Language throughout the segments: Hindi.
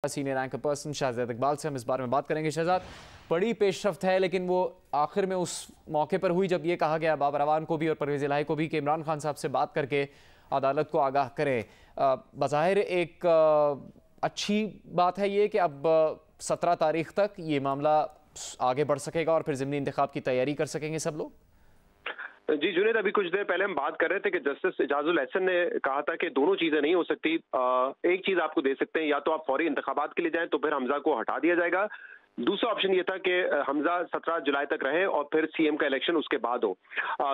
Senior anchor person Shahzad Iqbal से हम इस बारे में बात करेंगे। शहजाद, बड़ी पेशरफ्त है लेकिन वो आखिर में उस मौके पर हुई जब ये कहा गया बाबर अवान को भी और परवेज़ इलाही को भी कि इमरान खान साहब से बात करके अदालत को आगाह करें। बज़ाहिर एक अच्छी बात है ये कि अब 17 तारीख तक ये मामला आगे बढ़ सकेगा और फिर ज़िमनी इंतखाब की तैयारी कर सकेंगे सब लोग। जी जुनेद, अभी कुछ देर पहले हम बात कर रहे थे कि जस्टिस इजाजुल एहसन ने कहा था कि दोनों चीजें नहीं हो सकती। एक चीज आपको दे सकते हैं, या तो आप फौरी इंतखाबात के लिए जाएं तो फिर हमजा को हटा दिया जाएगा। दूसरा ऑप्शन ये था कि हमजा 17 जुलाई तक रहे और फिर सीएम का इलेक्शन उसके बाद हो।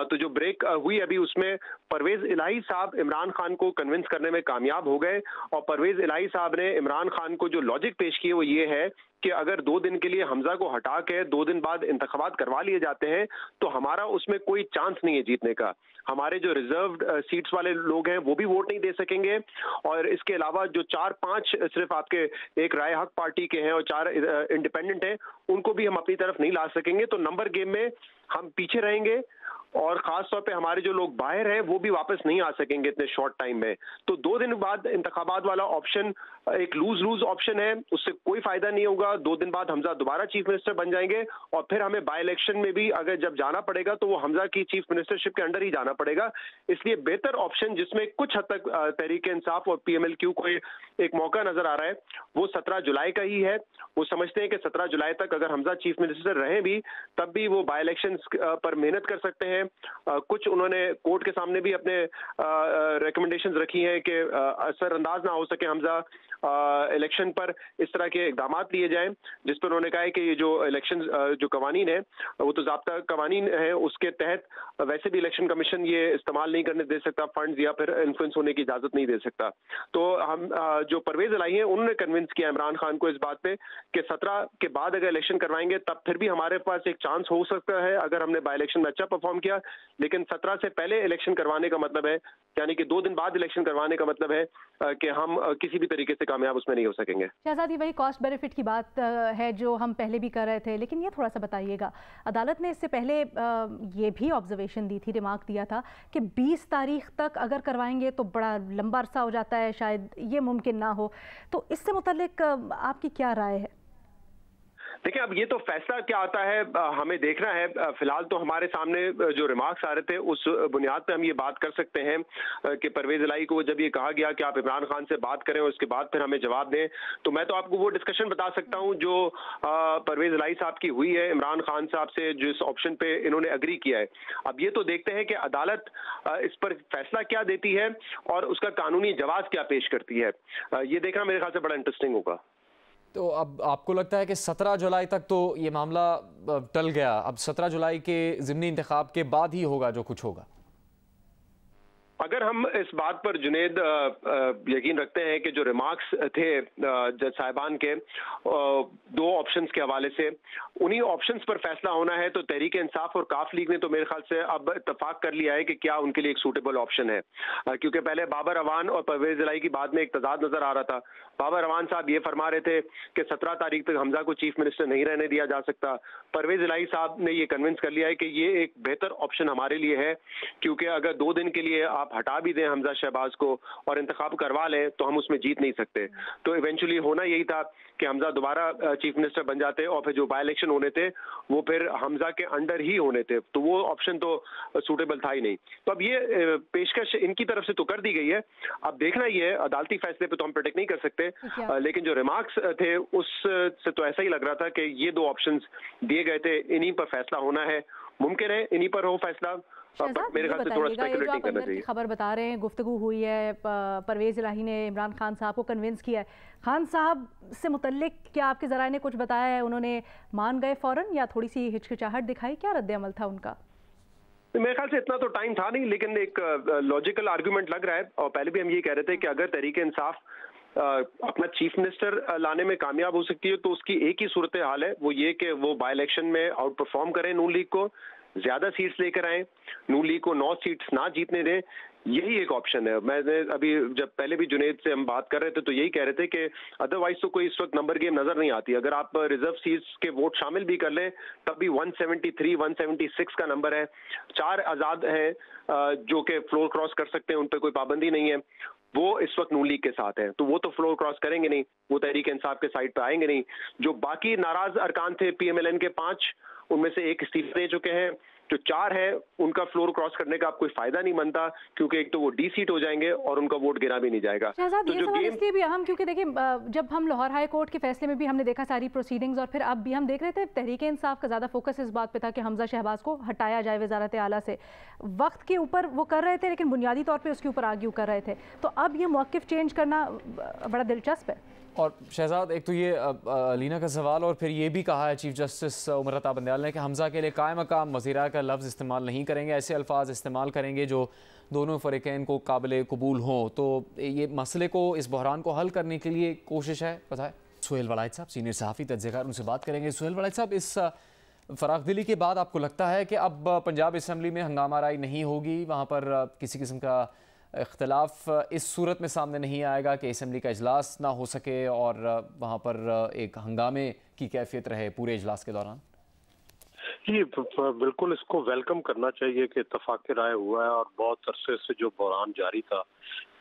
तो जो ब्रेक हुई अभी उसमें परवेज इलाही साहब इमरान खान को कन्विंस करने में कामयाब हो गए और परवेज इलाही साहब ने इमरान खान को जो लॉजिक पेश किए वो ये है कि अगर 2 दिन के लिए हमजा को हटा के 2 दिन बाद इंतखाबात करवा लिए जाते हैं तो हमारा उसमें कोई चांस नहीं है जीतने का। हमारे जो रिजर्व्ड सीट्स वाले लोग हैं वो भी वोट नहीं दे सकेंगे और इसके अलावा जो 4-5 सिर्फ आपके एक राय हक पार्टी के हैं और 4 इंडिपेंडेंट हैं उनको भी हम अपनी तरफ नहीं ला सकेंगे। तो नंबर गेम में हम पीछे रहेंगे और खास तौर पे हमारे जो लोग बाहर हैं वो भी वापस नहीं आ सकेंगे इतने शॉर्ट टाइम में। तो 2 दिन बाद इंतखाबात वाला ऑप्शन एक लूज लूज ऑप्शन है, उससे कोई फायदा नहीं होगा। 2 दिन बाद हमजा दोबारा चीफ मिनिस्टर बन जाएंगे और फिर हमें बाय इलेक्शन में भी अगर जब जाना पड़ेगा तो वो हमजा की चीफ मिनिस्टरशिप के अंडर ही जाना पड़ेगा। इसलिए बेहतर ऑप्शन जिसमें कुछ हद तक तहरीक इंसाफ और पीएमएलक्यू को एक मौका नजर आ रहा है वो 17 जुलाई का ही है। वो समझते हैं कि 17 जुलाई तक अगर हमजा चीफ मिनिस्टर रहे भी तब भी वो बाय इलेक्शन पर मेहनत कर सकते हैं। कुछ उन्होंने कोर्ट के सामने भी अपने रिकमेंडेशंस रखी हैं कि असरअंदाज ना हो सके हमजा इलेक्शन पर इस तरह के इकदाम लिए जाएं, जिस पर उन्होंने कहा है कि ये जो इलेक्शन जो कवानीन है वो तो ज़ाब्ता कवानीन है, उसके तहत वैसे भी इलेक्शन कमीशन ये इस्तेमाल नहीं करने दे सकता फंड्स या फिर इन्फ्लुएंस होने की इजाजत नहीं दे सकता। तो हम जो परवेज इलाही है उन्होंने कन्विंस किया इमरान खान को इस बात पे कि 17 के बाद अगर इलेक्शन करवाएंगे तब फिर भी हमारे पास एक चांस हो सकता है अगर हमने बाय इलेक्शन में अच्छा परफॉर्म किया, लेकिन 17 से पहले इलेक्शन करवाने का मतलब है यानी कि 2 दिन बाद इलेक्शन करवाने का मतलब है कि हम किसी भी तरीके से कामयाब उसमें नहीं हो सकेंगे। शहजादी, वही कॉस्ट बेनिफिट की बात है जो हम पहले भी कर रहे थे, लेकिन ये थोड़ा सा बताइएगा, अदालत ने इससे पहले ये भी ऑब्जर्वेशन दी थी, रिमार्क दिया था कि 20 तारीख तक अगर करवाएंगे तो बड़ा लंबा अरसा हो जाता है, शायद ये मुमकिन ना हो। तो इससे मुताल्लिक आपकी क्या राय है? देखिए, अब ये तो फैसला क्या आता है हमें देखना है। फिलहाल तो हमारे सामने जो रिमार्क्स आ रहे थे उस बुनियाद पे हम ये बात कर सकते हैं कि परवेज इलाही को जब ये कहा गया कि आप इमरान खान से बात करें और उसके बाद फिर हमें जवाब दें, तो मैं तो आपको वो डिस्कशन बता सकता हूं जो परवेज इलाही साहब की हुई है इमरान खान साहब से, जिस ऑप्शन पे इन्होंने एग्री किया है। अब ये तो देखते हैं कि अदालत इस पर फैसला क्या देती है और उसका कानूनी जवाब क्या पेश करती है। ये देखना मेरे ख्याल से बड़ा इंटरेस्टिंग होगा। तो अब आपको लगता है कि 17 जुलाई तक तो ये मामला टल गया, अब 17 जुलाई के ज़िमनी इंतखाब के बाद ही होगा जो कुछ होगा? अगर हम इस बात पर जुनेद यकीन रखते हैं कि जो रिमार्क्स थे जज साहिबान के 2 ऑप्शंस के हवाले से, उन्हीं ऑप्शंस पर फैसला होना है, तो तहरीक इंसाफ और काफ लीग ने तो मेरे ख्याल से अब इत्तफाक कर लिया है कि क्या उनके लिए एक सूटेबल ऑप्शन है। क्योंकि पहले बाबर अवान और परवेज इलाही की बात में एक तजाद नजर आ रहा था। बाबर अवान साहब ये फरमा रहे थे कि 17 तारीख तक हमजा को चीफ मिनिस्टर नहीं रहने दिया जा सकता। परवेज इलाही साहब ने ये कन्विंस कर लिया है कि ये एक बेहतर ऑप्शन हमारे लिए है, क्योंकि अगर 2 दिन के लिए आप हटा भी दें हमजा शहबाज को और इंतखाब करवा लें तो हम उसमें जीत नहीं सकते। तो इवेंचुअली होना यही था कि हमजा दोबारा चीफ मिनिस्टर बन जाते और फिर जो बाय इलेक्शन होने थे वो फिर हमजा के अंडर ही होने थे, तो वो ऑप्शन तो सूटेबल था ही नहीं। तो अब ये पेशकश इनकी तरफ से तो कर दी गई है, अब देखना ये है, अदालती फैसले पे तो हम प्रेडिक्ट नहीं कर सकते, लेकिन जो रिमार्क्स थे उससे तो ऐसा ही लग रहा था कि ये 2 ऑप्शंस दिए गए थे, इन्हीं पर फैसला होना है, मुमकिन है इन्हीं पर हो फैसला। मेरे ख्याल से थोड़ा स्पेकुलेट नहीं करना चाहिए। खबर बता रहे हैं, गुफ्तगू हुई है, परवेज इलाही ने इमरान खान साहब को कन्विंस किया है। खान साहब से मुतल्लिक क्या आपके ज़राए ने कुछ बताया है? उन्होंने मान गए फौरन या थोड़ी सी हिचकिचाहट दिखाई? क्या रद्द अमल था उनका? मेरे ख्याल से इतना तो टाइम था नहीं, लेकिन एक लॉजिकल आर्गूमेंट लग रहा है। और पहले भी हम ये कह रहे थे कि अगर तहरीक इंसाफ अपना चीफ मिनिस्टर लाने में कामयाब हो सकती है तो उसकी एक ही सूरत हाल है, वो ये कि वो बाय इलेक्शन में आउट परफॉर्म करें, नून लीग को ज्यादा सीट्स लेकर आए, नून लीग को 9 सीट्स ना जीतने दें, यही एक ऑप्शन है। मैंने अभी जब पहले भी जुनेद से हम बात कर रहे थे तो यही कह रहे थे कि अदरवाइज तो कोई इस वक्त नंबर गेम नजर नहीं आती। अगर आप रिजर्व सीट्स के वोट शामिल भी कर लें तब भी 173 176 का नंबर है। 4 आजाद हैं जो कि फ्लोर क्रॉस कर सकते हैं, उन पर कोई पाबंदी नहीं है। वो इस वक्त नून लीग के साथ हैं, तो वो तो फ्लोर क्रॉस करेंगे नहीं, वो तहरीक इंसाफ के साइड पे आएंगे नहीं। जो बाकी नाराज अरकान थे PMLN के 5, उनमें से 1 इस्तीफा दे चुके हैं। जो 4 है उनका फ्लोर क्रॉस करने का आप कोई फायदा नहीं बनता, क्योंकि एक तो वो डी सीट हो जाएंगे और उनका वोट गिना भी नहीं जाएगा। शहजाद, ये सवाल इसलिए भी अहम क्योंकि देखिए जब हम लाहौर हाई कोर्ट के फैसले में भी हमने देखा सारी प्रोसीडिंग्स, और फिर अब भी हम देख रहे थे तहरीक इंसाफ का ज़्यादा फोकस इस बात पे था कि हमजा शहबाज को हटाया जाए वजारत आला से। वक्त के ऊपर वो कर रहे थे लेकिन बुनियादी तौर पर उसके ऊपर आर्ग्यू कर रहे थे, तो अब ये मौक़िफ़ चेंज करना बड़ा दिलचस्प है। और शहजाद, एक तो ये अलीना का सवाल, और फिर ये भी कहा है चीफ जस्टिस उमर अता बंदयाल ने कि हमजा के लिए कायम मकाम वज़ीरा का लफ्ज़ इस्तेमाल नहीं करेंगे, ऐसे अल्फाज इस्तेमाल करेंगे जो दोनों फ़रीक़ैन को काबिल कबूल हों। तो ये मसले को, इस बहरान को हल करने के लिए कोशिश है, बताएं। सुहेल वलायत साहब सीनियर सहाफ़ी तज्ज़ियाकार, उनसे बात करेंगे। सुहेल वलायत साहब, इस फ़राख दिली के बाद आपको लगता है कि अब पंजाब असम्बली में हंगामा राई नहीं होगी, वहाँ पर किसी किस्म का इख्तलाफ इस सूरत में सामने नहीं आएगा कि असम्बली का इजलास ना हो सके और वहाँ पर एक हंगामे की कैफियत रहे पूरे इजलास के दौरान? ये बिल्कुल इसको वेलकम करना चाहिए कि इत्तफाक राय हुआ है, और बहुत अरसे से जो बहरान जारी था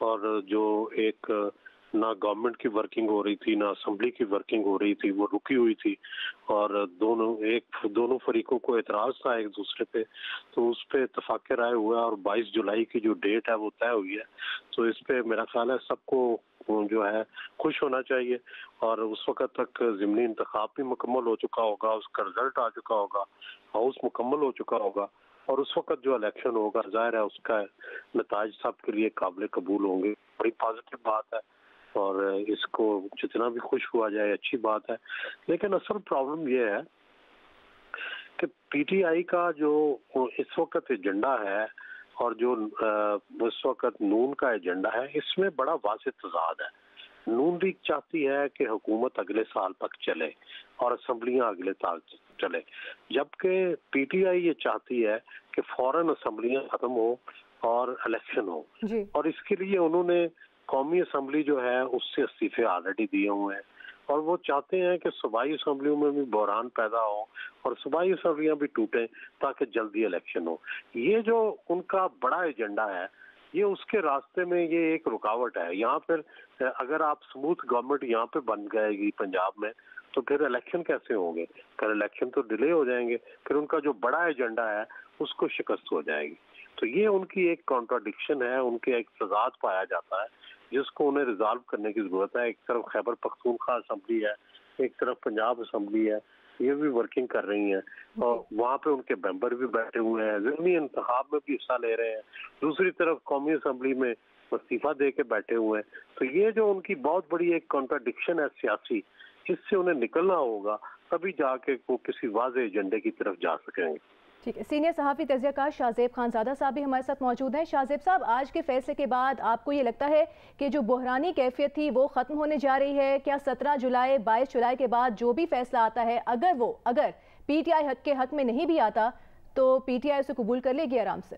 और जो एक ना गवर्नमेंट की वर्किंग हो रही थी ना असम्बली की वर्किंग हो रही थी, वो रुकी हुई थी, और दोनों फरीकों को एतराज था एक दूसरे पे, तो उस पे इत्तफाक राय हुआ और 22 जुलाई की जो डेट है वो तय हुई है। तो इस पे मेरा ख्याल है सबको जो है खुश होना चाहिए, और उस वक्त तक ज़िमनी इंतखाब भी मुकम्मल हो चुका होगा, उसका रिजल्ट आ चुका होगा, हाउस मुकम्मल हो चुका होगा, और उस वक्त जो इलेक्शन होगा जाहिर है उसका नताज सबके लिए काबिल कबूल होंगे। बड़ी पॉजिटिव बात है, और इसको जितना भी खुश हुआ जाए अच्छी बात है। लेकिन असल प्रॉब्लम ये है कि PTI का जो इस वक्त एजेंडा है और जो इस वक्त नून का एजेंडा है, इसमें बड़ा वाज़ेह तज़ाद है। नून लीग चाहती है कि हुकूमत अगले साल तक चले और असम्बलियाँ अगले साल चले, जबकि PTI ये चाहती है कि फौरन असम्बलियाँ ख़त्म हो और इलेक्शन हो। और इसके लिए उन्होंने कौमी असम्बली जो है उससे इस्तीफे ऑलरेडी दिए हुए हैं, और वो चाहते हैं कि सूबाई असम्बलियों में भी बहरान पैदा हो और सूबाई असम्बलियाँ भी टूटें ताकि जल्दी इलेक्शन हो। ये जो उनका बड़ा एजेंडा है, ये उसके रास्ते में ये एक रुकावट है। यहाँ पर अगर आप स्मूथ गवर्नमेंट यहाँ पे बन जाएगी पंजाब में, तो फिर इलेक्शन कैसे होंगे? फिर इलेक्शन तो डिले हो जाएंगे, फिर उनका जो बड़ा एजेंडा है उसको शिकस्त हो जाएगी। तो ये उनकी एक कॉन्ट्राडिक्शन है, उनके एक तजाद पाया जाता है जिसको उन्हें रिजॉल्व करने की जरूरत है। एक तरफ खैबर पख्तूनख्वा असम्बली है, एक तरफ पंजाब असम्बली है, ये भी वर्किंग कर रही हैं, और वहाँ पे उनके मेंबर भी बैठे हुए हैं, ज़िमनी इंतखाब में भी हिस्सा ले रहे हैं, दूसरी तरफ कौमी असम्बली में इस्तीफा दे के बैठे हुए हैं। तो ये जो उनकी बहुत बड़ी एक कॉन्ट्राडिक्शन है सियासी, इससे उन्हें निकलना होगा, तभी जाके वो किसी वाज़ेह एजेंडे की तरफ जा सकेंगे। ठीक है, सीनियर सहाफ़ी तज़्ज़ियाकार शाहज़ेब खानज़ादा साहब भी हमारे साथ मौजूद हैं। शाहज़ेब साहब, आज के फैसले के बाद आपको ये लगता है कि जो बहरानी कैफियत थी वो ख़त्म होने जा रही है? क्या 17 जुलाई 22 जुलाई के बाद जो भी फैसला आता है, अगर PTI के हक में नहीं भी आता तो PTI उसे कबूल कर लेगी आराम से?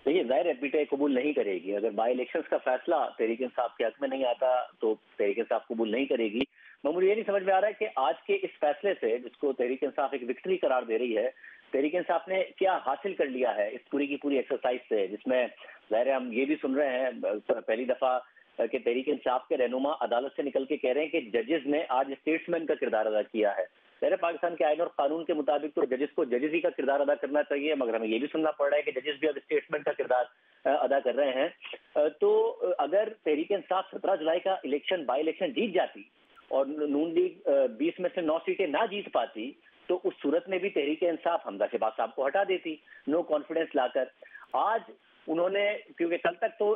देखिए, जाहिर है PTI कबूल नहीं करेगी। अगर बाई इलेक्शंस का फैसला तहरीक इंसाफ के हक में नहीं आता तो तहरीक इंसाफ कबूल नहीं करेगी। मुझे ये नहीं समझ में आ रहा है कि आज के इस फैसले से, जिसको तहरीक इंसाफ एक विक्ट्री करार दे रही है, तहरीक इंसाफ ने क्या हासिल कर लिया है इस पूरी की पूरी एक्सरसाइज से, जिसमें जाहिर है हम ये भी सुन रहे हैं पहली दफा कि तहरीक इंसाफ के रहनुमा अदालत से निकल के कह रहे हैं कि जजेस ने आज स्टेट्समैन का किरदार अदा किया है। जाहिर पाकिस्तान के आईन और कानून के मुताबिक तो जजेस को जजेस ही का किरदार अदा करना चाहिए, मगर हमें ये भी सुनना पड़ रहा है कि जजेस भी अब स्टेट्समैन का किरदार अदा कर रहे हैं। तो अगर तहरीक इंसाफ 17 जुलाई का इलेक्शन बाई इलेक्शन जीत जाती और नून लीग 20 में से 9 सीटें ना जीत पाती, तो उस सूरत में भी तहरीक इंसाफ हमजा शहबाज साहब को हटा देती नो कॉन्फिडेंस लाकर। आज उन्होंने, क्योंकि कल तक तो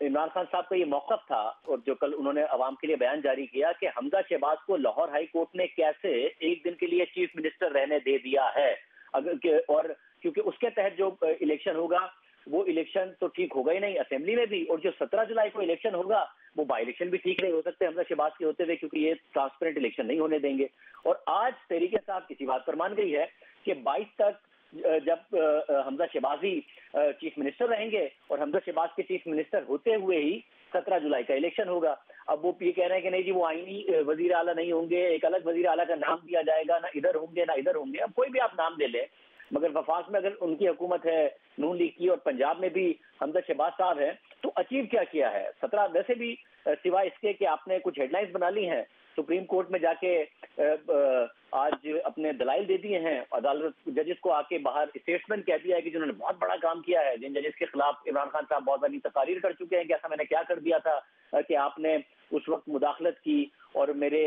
इमरान खान साहब का ये मौक़िफ़ था, और जो कल उन्होंने अवाम के लिए बयान जारी किया कि हमजा शहबाज को लाहौर हाई कोर्ट ने कैसे एक दिन के लिए चीफ मिनिस्टर रहने दे दिया है, और क्योंकि उसके तहत जो इलेक्शन होगा वो इलेक्शन तो ठीक होगा ही नहीं असेंबली में भी, और जो 17 जुलाई को इलेक्शन होगा वो बाई इलेक्शन भी ठीक नहीं हो सकते हमजा शहबाज के होते हुए, क्योंकि ये ट्रांसपेरेंट इलेक्शन नहीं होने देंगे। और आज तहरीक इंसाफ किसी बात पर मान गई है कि 22 तक जब हमजा शहबाज ही चीफ मिनिस्टर रहेंगे, और हमजा शहबाज के चीफ मिनिस्टर होते हुए ही 17 जुलाई का इलेक्शन होगा। अब वो ये कह रहे हैं कि नहीं जी वो आईनी वजीर आला नहीं होंगे, एक अलग वजीर आला का नाम दिया जाएगा, ना इधर होंगे ना इधर होंगे। अब कोई भी आप नाम दे ले, मगर वफाक में अगर उनकी हुकूमत है नून लीग की और पंजाब में भी हमजा शहबाज साहब है, तो अचीव क्या किया है 17 वैसे भी सिवाय इसके कि आपने कुछ हेडलाइंस बना ली हैं, सुप्रीम कोर्ट में जाके आज अपने दलाइल दे दिए हैं, अदालत जजेस को आके बाहर स्टेटमेंट कह दिया है कि जिन्होंने बहुत बड़ा काम किया है, जिन जजेस के खिलाफ इमरान खान साहब बहुत बड़ी तकारीर कर चुके हैं कि ऐसा मैंने क्या कर दिया था कि आपने उस वक्त मुदाखलत की और मेरे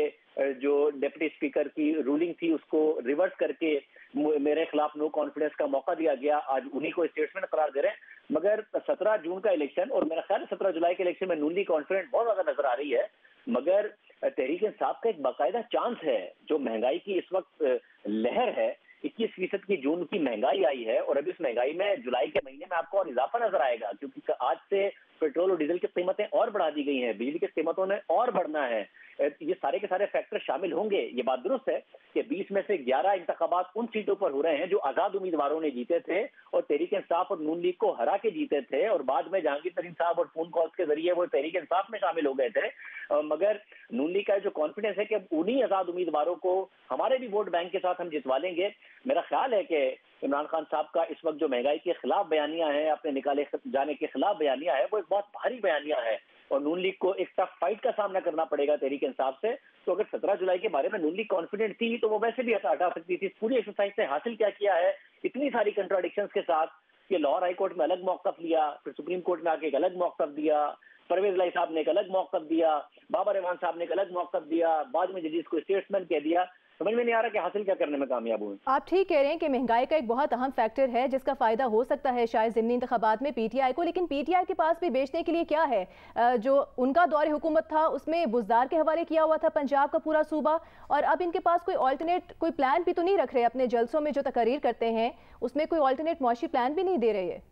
जो डिप्टी स्पीकर की रूलिंग थी उसको रिवर्स करके मेरे खिलाफ नो कॉन्फिडेंस का मौका दिया गया। आज उन्हीं को स्टेटमेंट करार दे रहे हैं। मगर 17 जून का इलेक्शन और मेरा ख्याल है 17 जुलाई के इलेक्शन में नून लीग कॉन्फिडेंट बहुत ज्यादा नजर आ रही है, मगर तहरीक इंसाफ का एक बाकायदा चांस है। जो महंगाई की इस वक्त लहर है, 21% की जून की महंगाई आई है और अभी इस महंगाई में जुलाई के महीने में आपको और इजाफा नजर आएगा, क्योंकि आज से पेट्रोल और डीजल की कीमतें और बढ़ा दी गई हैं, बिजली की कीमतों ने और बढ़ना है। ये सारे के सारे फैक्टर शामिल होंगे। ये बात दुरुस्त है कि 20 में से 11 इंतखाबात उन सीटों पर हो रहे हैं जो आजाद उम्मीदवारों ने जीते थे और तहरीक इंसाफ और नून लीग को हरा के जीते थे, और बाद में जहांगीर तरीन साहब और फोन कॉल्स के जरिए वो तहरीक इंसाफ में शामिल हो गए थे। मगर नून लीग का जो कॉन्फिडेंस है कि अब उन्हीं आजाद उम्मीदवारों को हमारे भी वोट बैंक के साथ हम जितवा लेंगे। मेरा ख्याल है कि इमरान खान साहब का इस वक्त जो महंगाई के खिलाफ बयानियां हैं, अपने निकाले जाने के खिलाफ बयानियां है, वो एक बहुत भारी बयानियां है और नून लीग को एक टफ फाइट का सामना करना पड़ेगा तहरीक इंसाफ से। तो अगर 17 जुलाई के बारे में नून लीग कॉन्फिडेंट थी तो वो वैसे भी हटा सकती थी। पूरी एक्सरसाइज से हासिल क्या किया है, इतनी सारी कंट्राडिक्शंस के साथ कि लाहौर हाई कोर्ट में अलग मौक़िफ़ लिया, फिर सुप्रीम कोर्ट में आके एक अलग मौक़िफ़ दिया, परवेज लाई साहब ने एक अलग मौक़िफ़ दिया, बाबर रहमान साहब ने एक अलग मौक़िफ़ दिया, बाद में जजीज को स्टेटमेंट कह दिया। समझ में नहीं आ रहा कि हासिल क्या करने में कामयाब हुए। आप ठीक कह रहे हैं कि महंगाई का एक बहुत अहम फैक्टर है जिसका फायदा हो सकता है शायद ज़िमनी इंतखाबात में पीटीआई को, लेकिन पीटीआई के पास भी बेचने के लिए क्या है? जो उनका दौर हुकूमत था उसमें बुज़दार के हवाले किया हुआ था पंजाब का पूरा सूबा, और अब इनके पास कोई ऑल्टरनेट कोई प्लान भी तो नहीं रख रहे अपने जलसों में जो तकरीर करते हैं उसमें कोई ऑल्टरनेट मुआशी प्लान भी नहीं दे रहे है।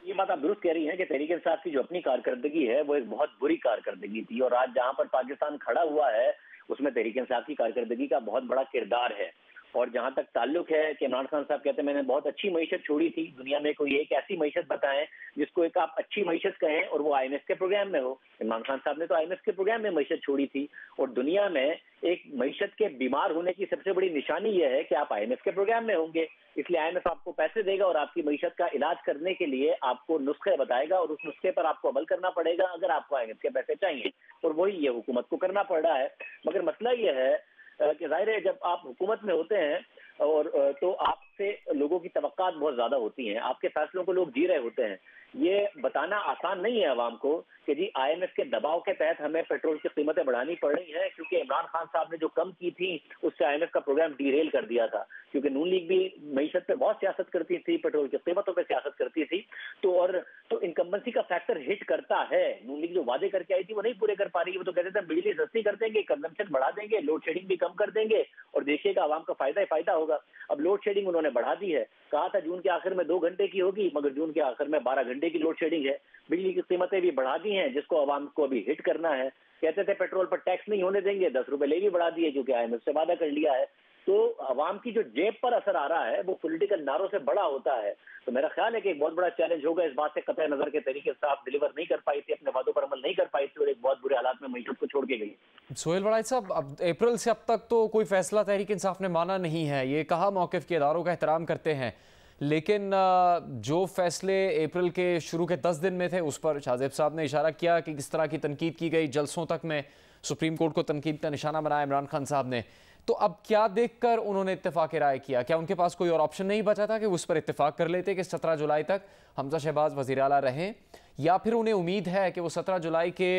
ये बात आप दुरुस्त कह रही हैं कि तहरीक इंसाफ की जो अपनी कारकर्दगी है वो एक बहुत बुरी कारकर्दगी थी, और आज जहां पर पाकिस्तान खड़ा हुआ है उसमें तहरीक इंसाफ की कारकर्दगी का बहुत बड़ा किरदार है। और जहां तक ताल्लुक है कि इमरान खान साहब कहते हैं मैंने बहुत अच्छी मईशत छोड़ी थी, दुनिया में कोई एक ऐसी मईशत बताएं जिसको एक आप अच्छी मईशत कहें और वो IMF के प्रोग्राम में हो। इमरान खान साहब ने तो IMF के प्रोग्राम में मईशत छोड़ी थी, और दुनिया में एक मईशत के बीमार होने की सबसे बड़ी निशानी यह है कि आप IMF के प्रोग्राम में होंगे, इसलिए IMF आपको पैसे देगा और आपकी मईशत का इलाज करने के लिए आपको नुस्खे बताएगा और उस नुस्खे पर आपको अमल करना पड़ेगा अगर आपको IMF के पैसे चाहिए, और वही ये हुकूमत को करना पड़ रहा है। मगर मसला यह है कि जाहिर है जब आप हुकूमत में होते हैं और तो आपसे लोगों की तवक्कात बहुत ज्यादा होती हैं, आपके फैसलों को लोग जी रहे होते हैं। ये बताना आसान नहीं है अवाम को कि जी IMF के दबाव के तहत हमें पेट्रोल की कीमतें बढ़ानी पड़ रही हैं, क्योंकि इमरान खान साहब ने जो कम की थी उससे IMF का प्रोग्राम डीरेल कर दिया था, क्योंकि नून लीग भी मईशत पे बहुत सियासत करती थी, पेट्रोल की कीमतों पे सियासत करती थी। तो इनकम्बेंसी का फैक्टर हिट करता है। नून लीग जो वादे करके आई थी वो नहीं पूरे कर पा रही है। वो तो कहते थे बिजली सस्ती कर देंगे, कंजम्पशन बढ़ा देंगे, लोड शेडिंग भी कम कर देंगे और देखिएगा आवाम का फायदा ही फायदा होगा। अब लोड शेडिंग उन्होंने बढ़ा दी है, कहा था जून के आखिर में 2 घंटे की होगी, मगर जून के आखिर में 12 घंटे की लोड शेडिंग है। बिजली की कीमतें भी बढ़ा दी हैं जिसको आवाम को अभी हिट करना है। कहते थे पेट्रोल पर टैक्स नहीं होने देंगे, 10 रुपए ले भी बढ़ा दिए क्योंकि IMF से वादा कर लिया है। तो आवाम की जो जेब पर असर आ रहा है वो पॉलिटिकल नारों से बड़ा होता है। तो मेरा ख्याल है कि एक बहुत बड़ा चैलेंज होगा इस बात से कतई नजर के तरीके से आप डिलीवर नहीं कर पाई थी, अपने वादों पर अमल नहीं कर पाई थी और एक बहुत बुरे हालात में मईशत को छोड़ के गई। सोहेल वड़ाई साहब, अब अप्रैल से अब तक तो कोई फैसला तहरीक इंसाफ ने माना नहीं है, ये कहा मौक़िफ़ के इदारों का एहतराम करते हैं, लेकिन जो फैसले अप्रैल के शुरू के 10 दिन में थे उस पर शाहजेब साहब ने इशारा किया कि किस तरह की तनकीद की गई, जलसों तक में सुप्रीम कोर्ट को तनकीद का निशाना बनाया इमरान खान साहब ने। तो अब क्या देखकर उन्होंने इत्तेफाक राय किया? क्या उनके पास कोई और ऑप्शन नहीं बचा था कि उस पर इत्तेफाक कर लेते कि 17 जुलाई तक हमजा शहबाज वज़ीर आला रहें, या फिर उन्हें उम्मीद है कि वो 17 जुलाई के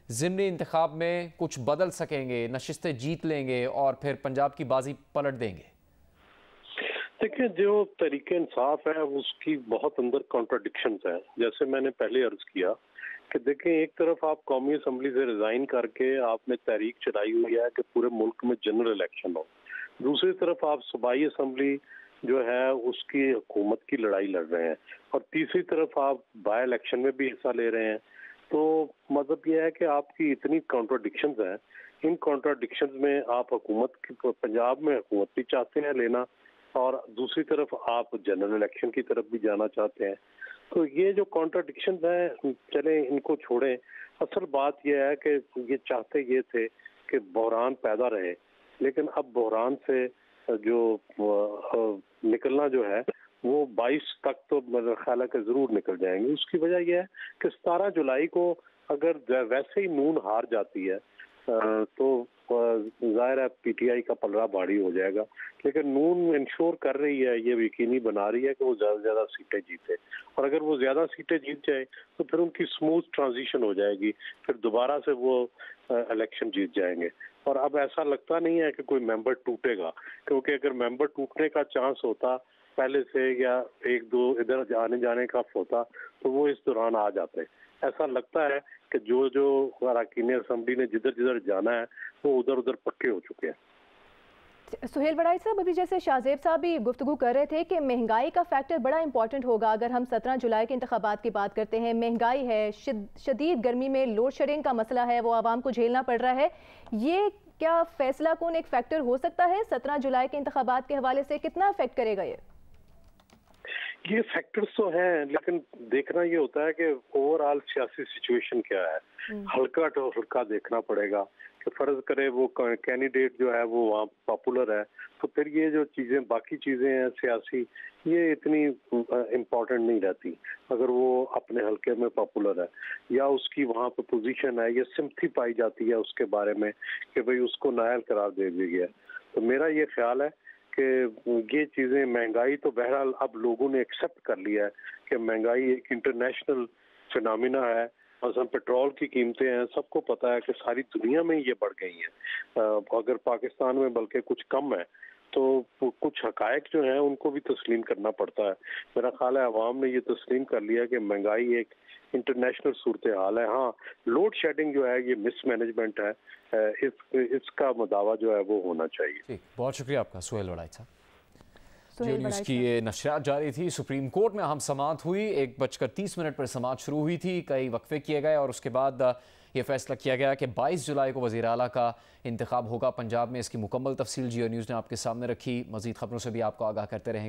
ज़िमनी इंतखाब में कुछ बदल सकेंगे, नशिस्तें जीत लेंगे और फिर पंजाब की बाजी पलट देंगे? देखिए, जो तरीके इंसाफ है उसकी बहुत अंदर कॉन्ट्राडिक्शंस है। जैसे मैंने पहले अर्ज किया कि देखें, एक तरफ आप कौमी असम्बली से रिजाइन करके आपने तहरीक चलाई हुई है कि पूरे मुल्क में जनरल इलेक्शन हो, दूसरी तरफ आप सूबाई असम्बली जो है उसकी हुकूमत की लड़ाई लड़ रहे हैं, और तीसरी तरफ आप बाय इलेक्शन में भी हिस्सा ले रहे हैं। तो मतलब यह है कि आपकी इतनी कॉन्ट्राडिक्शंस हैं। इन कॉन्ट्राडिक्शंस में आप हुकूमत की, पंजाब में हुकूमत भी चाहते हैं लेना, और दूसरी तरफ आप जनरल इलेक्शन की तरफ भी जाना चाहते हैं। तो ये जो कॉन्ट्राडिक्शन है, चले इनको छोड़ें। असल बात यह है कि ये चाहते ये थे कि बहरान पैदा रहे, लेकिन अब बहरान से जो निकलना जो है वो 22 तक तो मेरा ख्याल है कि जरूर निकल जाएंगे। उसकी वजह यह है कि 17 जुलाई को अगर वैसे ही नून हार जाती है तो जाहिर है पीटीआई का पलड़ा भारी हो जाएगा, लेकिन नून इंश्योर कर रही है, ये यकीनी बना रही है कि वो ज्यादा से ज्यादा सीटें जीते, और अगर वो ज्यादा सीटें जीत जाए तो फिर उनकी स्मूथ ट्रांजिशन हो जाएगी, फिर दोबारा से वो इलेक्शन जीत जाएंगे। और अब ऐसा लगता नहीं है कि कोई मेंबर टूटेगा, क्योंकि अगर मेंबर टूटने का चांस होता पहले से या एक दो इधर आने जाने का होता तो वो इस दौरान आ जाते। ऐसा लगता है कि जो जो अरकान असेंबली ने जिधर जिधर जाना है वो उधर उधर पक्के हो चुके हैं। सुहेल वड़ाई साहब, अभी जैसे शाहजेब साहब भी गुफ्तगू कर रहे थे कि महंगाई का फैक्टर बड़ा इंपॉर्टेंट होगा अगर हम 17 जुलाई के इंतखाबात की बात करते हैं। महंगाई है, शदीद गर्मी में लोड शेडिंग का मसला है, वो आवाम को झेलना पड़ रहा है। ये क्या फैसला कौन एक फैक्टर हो सकता है 17 जुलाई के इंतखाबात के हवाले से? कितना अफेक्ट करेगा ये फैक्टर्स तो हैं, लेकिन देखना ये होता है कि ओवरऑल सियासी सिचुएशन क्या है। हल्का तो हल्का देखना पड़ेगा कि फर्ज करे वो कैंडिडेट जो है वो वहाँ पॉपुलर है, तो फिर ये जो चीजें बाकी चीजें हैं सियासी, ये इतनी इम्पोर्टेंट नहीं रहती अगर वो अपने हल्के में पॉपुलर है या उसकी वहाँ पे पोजीशन है या सिम्पथी पाई जाती है उसके बारे में कि भाई उसको नायल करार दे दिया गया। तो मेरा ये ख्याल है कि ये चीजें, महंगाई तो बहरहाल अब लोगों ने एक्सेप्ट कर लिया है कि महंगाई एक इंटरनेशनल फिनोमिना है। मसलन पेट्रोल की कीमतें हैं, सबको पता है कि सारी दुनिया में ये बढ़ गई हैं। अगर पाकिस्तान में बल्कि कुछ कम है तो कुछ हकायक जो हैं उनको भी तस्लीम करना पड़ता है। मेरा ख्याल है अवाम ने ये तस्लीम कर लिया कि महंगाई एक इंटरनेशनल सूरत हाल है। हाँ, लोड शेडिंग जो है ये मिसमैनेजमेंट है, इसका मुदावा जो है वो होना चाहिए। बहुत शुक्रिया आपका सुहेल वड़ाई साहब। जियो न्यूज़ की ये नशरियात जारी थी। सुप्रीम कोर्ट में अहम समाअत हुई, 1:30 पर समाअत शुरू हुई थी, कई वक्फे किए गए और उसके बाद ये फैसला किया गया कि 22 जुलाई को वज़ीर आला का इंतखाब होगा पंजाब में। इसकी मुकम्मल तफसील जियो न्यूज़ ने आपके सामने रखी। मज़ीद खबरों से भी आपको आगाह करते रहेंगे।